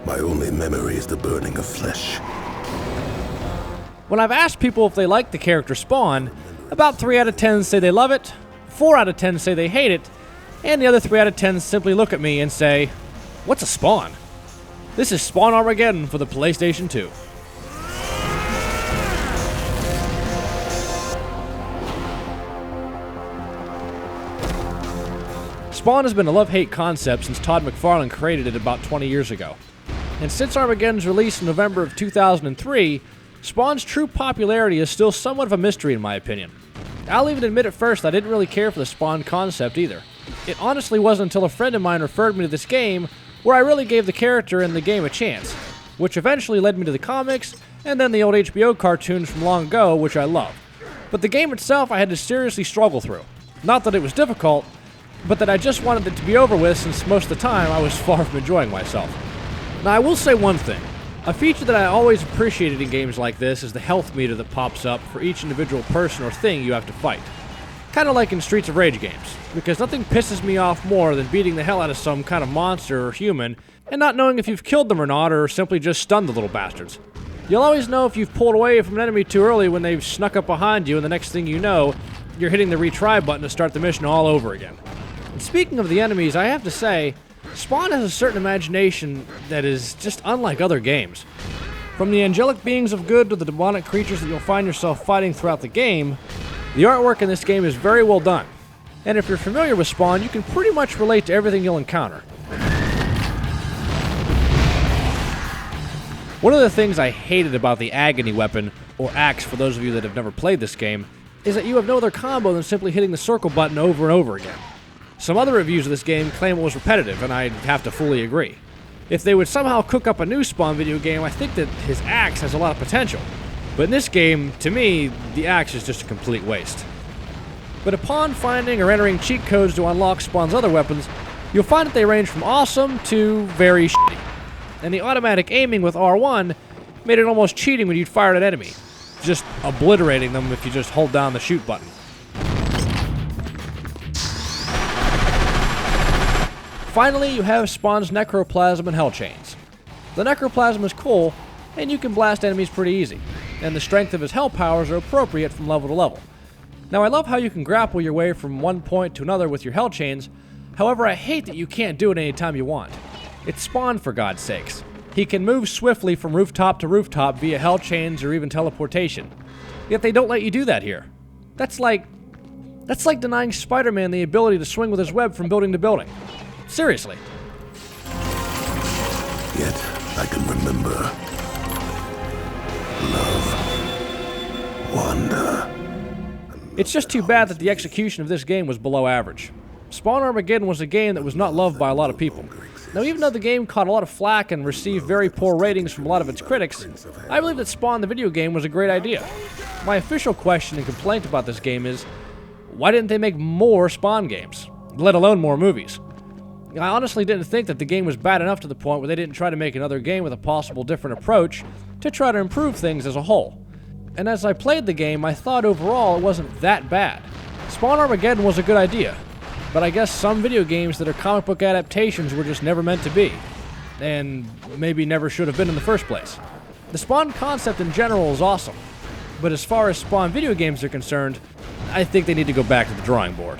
My only memory is the burning of flesh. When I've asked people if they like the character Spawn, about 3 out of 10 say they love it, 4 out of 10 say they hate it, and the other 3 out of 10 simply look at me and say, "What's a Spawn?" This is Spawn Armageddon for the PlayStation 2. Spawn has been a love-hate concept since Todd McFarlane created it about 20 years ago. And since Armageddon's release in November of 2003, Spawn's true popularity is still somewhat of a mystery in my opinion. I'll even admit at first I didn't really care for the Spawn concept either. It honestly wasn't until a friend of mine referred me to this game where I really gave the character and the game a chance, which eventually led me to the comics and then the old HBO cartoons from long ago, which I love. But the game itself I had to seriously struggle through. Not that it was difficult, but that I just wanted it to be over with since most of the time I was far from enjoying myself. Now I will say one thing. A feature that I always appreciated in games like this is the health meter that pops up for each individual person or thing you have to fight. Kinda like in Streets of Rage games, because nothing pisses me off more than beating the hell out of some kind of monster or human and not knowing if you've killed them or not, or simply just stunned the little bastards. You'll always know if you've pulled away from an enemy too early when they've snuck up behind you, and the next thing you know, you're hitting the retry button to start the mission all over again. And speaking of the enemies, I have to say, Spawn has a certain imagination that is just unlike other games. From the angelic beings of good to the demonic creatures that you'll find yourself fighting throughout the game, the artwork in this game is very well done. And if you're familiar with Spawn, you can pretty much relate to everything you'll encounter. One of the things I hated about the agony weapon, or axe for those of you that have never played this game, is that you have no other combo than simply hitting the circle button over and over again. Some other reviews of this game claim it was repetitive, and I'd have to fully agree. If they would somehow cook up a new Spawn video game, I think that his axe has a lot of potential. But in this game, to me, the axe is just a complete waste. But upon finding or entering cheat codes to unlock Spawn's other weapons, you'll find that they range from awesome to very shitty. And the automatic aiming with R1 made it almost cheating when you'd fire at an enemy, just obliterating them if you just hold down the shoot button. Finally, you have Spawn's Necroplasm and Hell Chains. The Necroplasm is cool, and you can blast enemies pretty easy, and the strength of his Hell powers are appropriate from level to level. Now I love how you can grapple your way from one point to another with your Hell Chains, however I hate that you can't do it anytime you want. It's Spawn for God's sakes. He can move swiftly from rooftop to rooftop via Hell Chains or even teleportation. Yet they don't let you do that here. That's like denying Spider-Man the ability to swing with his web from building to building. Seriously. Yet I can remember. Love. Wonder. It's just too bad that the execution of this game was below average. Spawn Armageddon was a game that was not loved by a lot of people. Now, even though the game caught a lot of flack and received very poor ratings from a lot of its critics, I believe that Spawn the video game was a great idea. My official question and complaint about this game is, why didn't they make more Spawn games, let alone more movies? I honestly didn't think that the game was bad enough to the point where they didn't try to make another game with a possible different approach to try to improve things as a whole. And as I played the game, I thought overall it wasn't that bad. Spawn Armageddon was a good idea, but I guess some video games that are comic book adaptations were just never meant to be, and maybe never should have been in the first place. The Spawn concept in general is awesome, but as far as Spawn video games are concerned, I think they need to go back to the drawing board.